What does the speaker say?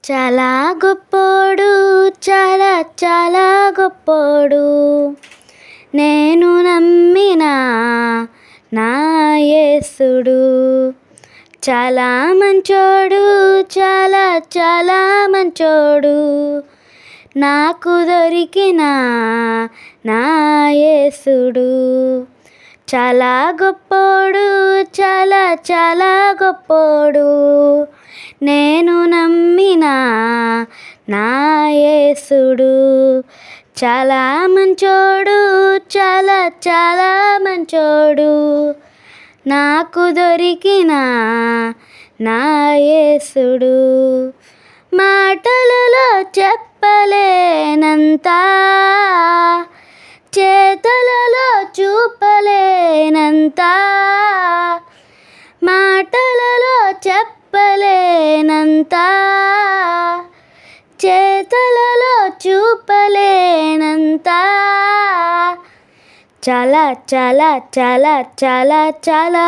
చాలా గొప్పోడు, చాలా చాలా గొప్పోడు, నేను నమ్మిన నా యేసుడు. చాలా మంచోడు, చాలా చాలా మంచోడు, నాకు దొరికిన నా యేసుడు. చాలా గొప్పోడు, చాలా చాలా గొప్పోడు, నేను నమ్మిన నా యేసుడు. చాలా మంచోడు, చాలా చాలా మంచోడు, నాకు దొరికిన నా యేసుడు. మాటలలో చెప్పలేనంత, చేతలలో చూపలేనంత, మాటలలో చెప్పలేనంత, చేతలలో చూపలేనంత, చాలా చాలా చాలా చాలా చాలా